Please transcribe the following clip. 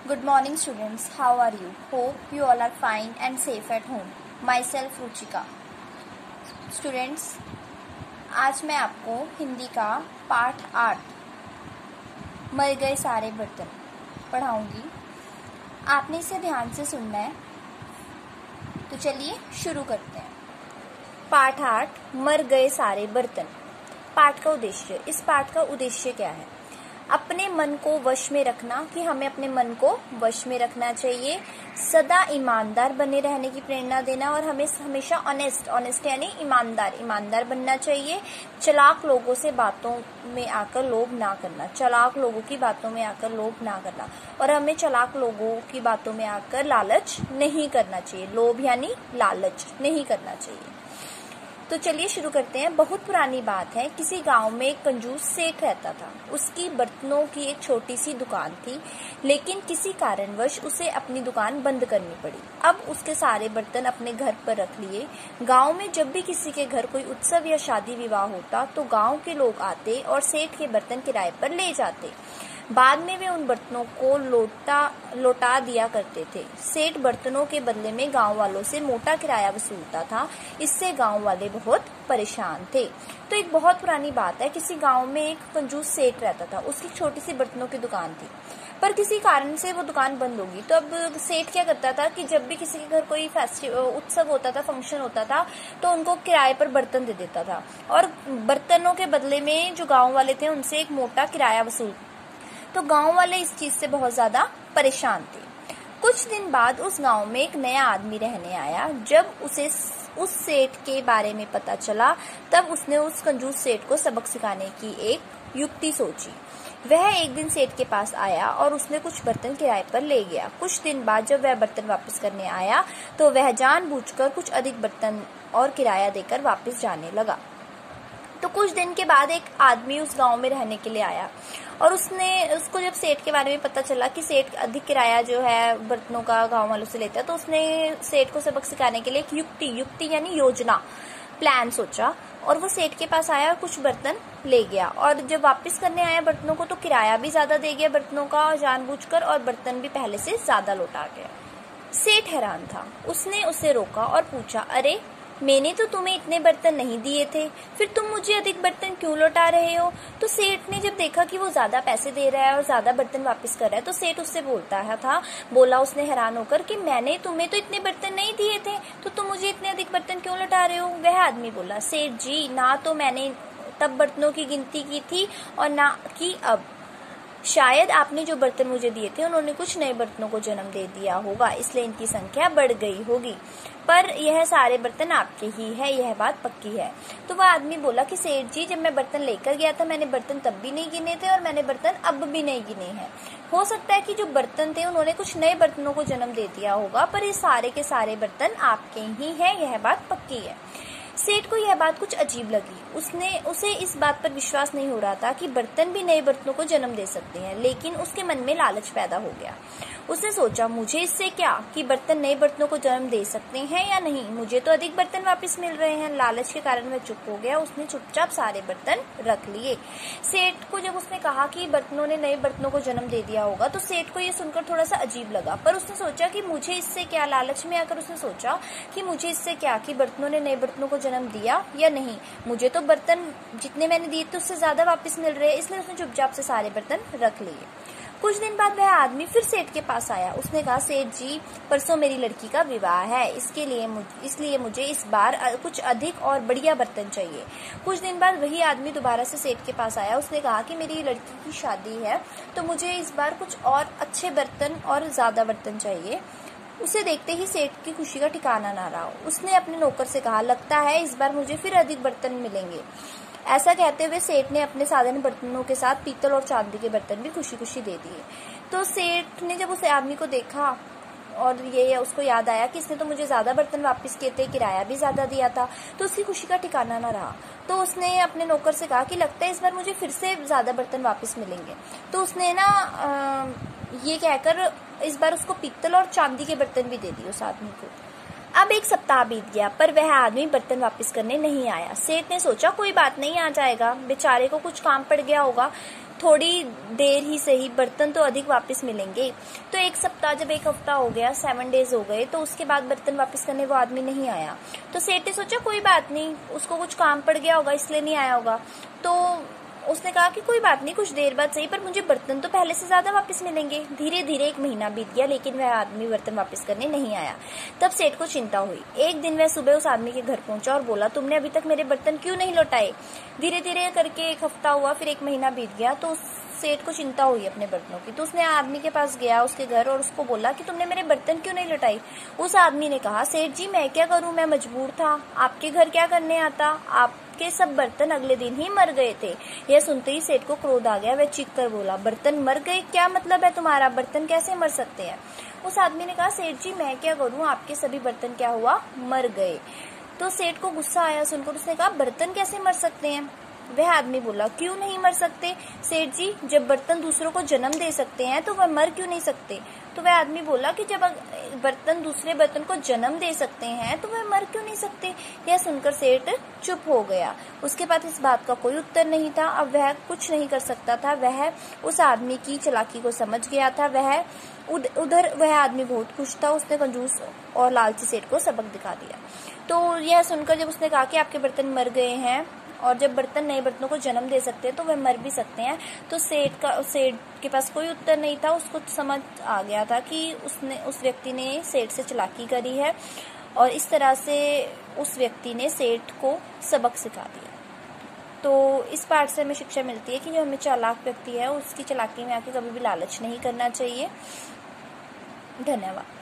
Good morning, students. How are you? Hope you all are fine and safe at home. Myself Ruchika. Students, आज मैं आपको हिंदी का पाठ 8 मर गए सारे बर्तन पढ़ाऊंगी। आपने इसे ध्यान से सुनना है। तो चलिए शुरू करते हैं। पाठ 8 मर गए सारे बर्तन। पाठ का उद्देश्य। इस पाठ का उद्देश्य क्या है? अपने मन को वश में रखना, कि हमें अपने मन को वश में रखना चाहिए। सदा ईमानदार बने रहने की प्रेरणा देना और हमें हमेशा ऑनेस्ट यानी ईमानदार बनना चाहिए। चालाक लोगों से बातों में आकर लोभ ना करना, चालाक लोगों की बातों में आकर लोभ ना करना, और हमें चालाक लोगों की बातों में आकर लालच नहीं करना चाहिए। लोभ यानी लालच नहीं करना चाहिए। तो चलिए शुरू करते हैं। बहुत पुरानी बात है, किसी गांव में एक कंजूस सेठ रहता था। उसकी बर्तनों की एक छोटी सी दुकान थी, लेकिन किसी कारणवश उसे अपनी दुकान बंद करनी पड़ी। अब उसके सारे बर्तन अपने घर पर रख लिए। गांव में जब भी किसी के घर कोई उत्सव या शादी विवाह होता तो गांव के लोग आते और सेठ के बर्तन किराए पर ले जाते। बाद में वे उन बर्तनों को लौटा दिया करते थे। सेठ बर्तनों के बदले में गांव वालों से मोटा किराया वसूलता था। इससे गांव वाले बहुत परेशान थे। तो एक बहुत पुरानी बात है, किसी गांव में एक कंजूस सेठ रहता था। उसकी छोटी सी बर्तनों की दुकान थी, पर किसी कारण से वो दुकान बंद होगी। तो अब सेठ क्या करता था कि जब भी किसी के घर कोई उत्सव होता था, फंक्शन होता था, तो उनको किराए पर बर्तन दे देता था और बर्तनों के बदले में जो गाँव वाले थे उनसे एक मोटा किराया वसूल। तो गांव वाले इस चीज से बहुत ज्यादा परेशान थे। कुछ दिन बाद उस गांव में एक नया आदमी रहने आया। जब उसे उस सेठ के बारे में पता चला, तब उसने उस कंजूस सेठ को सबक सिखाने की एक युक्ति सोची। वह एक दिन सेठ के पास आया और उसने कुछ बर्तन किराए पर ले गया। कुछ दिन बाद जब वह बर्तन वापस करने आया तो वह जानबूझकर कुछ अधिक बर्तन और किराया देकर वापस जाने लगा। तो कुछ दिन के बाद एक आदमी उस गांव में रहने के लिए आया और उसको जब सेठ के बारे में पता चला कि सेठ अधिक किराया जो है बर्तनों का गांव वालों से लेता है, तो उसने सेठ को सबक सिखाने के लिए एक युक्ति यानी योजना, प्लान सोचा और वो सेठ के पास आया और कुछ बर्तन ले गया। और जब वापस करने आया बर्तनों को तो किराया भी ज्यादा दे गया बर्तनों का जानबूझकर, और बर्तन भी पहले से ज्यादा लौटा गया। सेठ हैरान था। उसने उसे रोका और पूछा, अरे मैंने तो तुम्हें इतने बर्तन नहीं दिए थे, फिर तुम मुझे अधिक बर्तन क्यों लौटा रहे हो? तो सेठ ने जब देखा कि वो ज्यादा पैसे दे रहा है और ज्यादा बर्तन वापस कर रहा है, तो सेठ उससे बोला उसने हैरान होकर कि मैंने तुम्हें तो इतने बर्तन नहीं दिए थे, तो तुम मुझे इतने अधिक बर्तन क्यों लौटा रहे हो? वह आदमी बोला, सेठ जी, ना तो मैंने तब बर्तनों की गिनती की थी और ना कि अब। शायद आपने जो बर्तन मुझे दिए थे उन्होंने कुछ नए बर्तनों को जन्म दे दिया होगा, इसलिए इनकी संख्या बढ़ गई होगी, पर यह सारे बर्तन आपके ही है, यह बात पक्की है। तो वह आदमी बोला कि सेठ जी, जब मैं बर्तन लेकर गया था मैंने बर्तन तब भी नहीं गिने थे और मैंने बर्तन अब भी नहीं गिने हैं। हो सकता है कि जो बर्तन थे उन्होंने कुछ नए बर्तनों को जन्म दे दिया होगा, पर ये सारे के सारे बर्तन आपके ही हैं, यह बात पक्की है। सेठ को यह बात कुछ अजीब लगी। उसे इस बात पर विश्वास नहीं हो रहा था कि बर्तन भी नए बर्तनों को जन्म दे सकते हैं, लेकिन उसके मन में लालच पैदा हो गया। उसने सोचा, मुझे इससे क्या कि बर्तन नए बर्तनों को जन्म दे सकते हैं या नहीं, मुझे तो अधिक बर्तन वापस मिल रहे हैं। लालच के कारण वह चुप हो गया। उसने चुपचाप सारे बर्तन रख लिए। सेठ को जब उसने कहा कि बर्तनों ने नए बर्तनों को जन्म दे दिया होगा, तो सेठ को यह सुनकर थोड़ा सा अजीब लगा, पर उसने सोचा कि मुझे इससे क्या, लालच में आकर उसने सोचा कि मुझे इससे क्या कि बर्तनों ने नए बर्तनों को जन्म दिया या नहीं, मुझे तो बर्तन जितने मैंने दिए थे उससे ज्यादा वापस मिल रहे हैं, इसलिए उसने चुपचाप से सारे बर्तन रख लिए। कुछ दिन बाद वह आदमी फिर सेठ के पास आया। उसने कहा, सेठ जी, परसों मेरी लड़की का विवाह है, इसलिए मुझे इस बार कुछ अधिक और बढ़िया बर्तन चाहिए। कुछ दिन बाद वही आदमी दोबारा से सेठ के पास आया। उसने कहा कि मेरी लड़की की शादी है, तो मुझे इस बार कुछ और अच्छे बर्तन और ज्यादा बर्तन चाहिए। उसे देखते ही सेठ की खुशी का ठिकाना ना रहा। उसने अपने नौकर से कहा, लगता है इस बार मुझे फिर अधिक बर्तन मिलेंगे। ऐसा कहते हुए सेठ ने अपने साधारण बर्तनों के साथ पीतल और चांदी के बर्तन भी खुशी खुशी दे दिए। तो सेठ ने जब उस आदमी को देखा और ये उसको याद आया कि इसने तो मुझे ज्यादा बर्तन वापस किए थे, किराया भी ज्यादा दिया था, तो उसकी खुशी का ठिकाना ना रहा। तो उसने अपने नौकर से कहा कि लगता है इस बार मुझे फिर से ज्यादा बर्तन वापस मिलेंगे। तो उसने ये कहकर इस बार उसको पीतल और चांदी के बर्तन भी दे दिए उस आदमी को। अब एक सप्ताह बीत गया, पर वह आदमी बर्तन वापस करने नहीं आया। सेठ ने सोचा, कोई बात नहीं, आ जाएगा, बेचारे को कुछ काम पड़ गया होगा। थोड़ी देर ही सही, बर्तन तो अधिक वापस मिलेंगे। तो एक सप्ताह, जब एक हफ्ता हो गया, 7 डेज हो गए, तो उसके बाद बर्तन वापस करने वो आदमी नहीं आया। तो सेठ ने सोचा कोई बात नहीं, उसको कुछ काम पड़ गया होगा इसलिए नहीं आया होगा। तो उसने कहा कि कोई बात नहीं, कुछ देर बाद सही, पर मुझे बर्तन तो पहले से ज्यादा वापस मिलेंगे। धीरे धीरे 1 महीना बीत गया, लेकिन वह आदमी बर्तन वापस करने नहीं आया। तब सेठ को चिंता हुई। एक दिन वह सुबह उस आदमी के घर पहुंचा और बोला, तुमने अभी तक मेरे बर्तन क्यों नहीं लौटाए? धीरे धीरे करके 1 हफ्ता हुआ, फिर 1 महीना बीत गया। तो सेठ को चिंता हुई अपने बर्तनों की। तो उसने आदमी के पास गया, उसके घर, और उसको बोला कि तुमने मेरे बर्तन क्यों नहीं लौटाई? उस आदमी ने कहा, सेठ जी मैं क्या करूं, मैं मजबूर था, आपके घर क्या करने आता, आपके सब बर्तन अगले दिन ही मर गए थे। यह सुनते ही सेठ को क्रोध आ गया। वह चीख कर बोला, बर्तन मर गए? क्या मतलब है तुम्हारा, बर्तन कैसे मर सकते हैं? उस आदमी ने कहा, सेठ जी मैं क्या करूं, आपके सभी बर्तन क्या हुआ, मर गए। तो सेठ को गुस्सा आया सुनकर। उसने कहा, बर्तन कैसे मर सकते हैं? वह आदमी बोला, क्यों नहीं मर सकते सेठ जी, जब बर्तन दूसरों को जन्म दे सकते हैं तो वह मर क्यों नहीं सकते? तो वह आदमी बोला कि जब बर्तन दूसरे बर्तन को जन्म दे सकते हैं तो वह मर क्यों नहीं सकते? यह सुनकर सेठ चुप हो गया। उसके बाद इस बात का कोई उत्तर नहीं था। अब वह कुछ नहीं कर सकता था। वह उस आदमी की चालाकी को समझ गया था। उधर वह आदमी बहुत खुश था। उसने कंजूस और लालची सेठ को सबक दिखा दिया। तो यह सुनकर जब उसने कहा कि आपके बर्तन मर गए हैं, और जब बर्तन नए बर्तनों को जन्म दे सकते हैं तो वह मर भी सकते हैं, तो सेठ के पास कोई उत्तर नहीं था। उसको समझ आ गया था कि उस व्यक्ति ने सेठ से चालाकी करी है, और इस तरह से उस व्यक्ति ने सेठ को सबक सिखा दिया। तो इस पाठ से हमें शिक्षा मिलती है कि जो हमें चालाक व्यक्ति है उसकी चालाकी में आके कभी भी लालच नहीं करना चाहिए। धन्यवाद।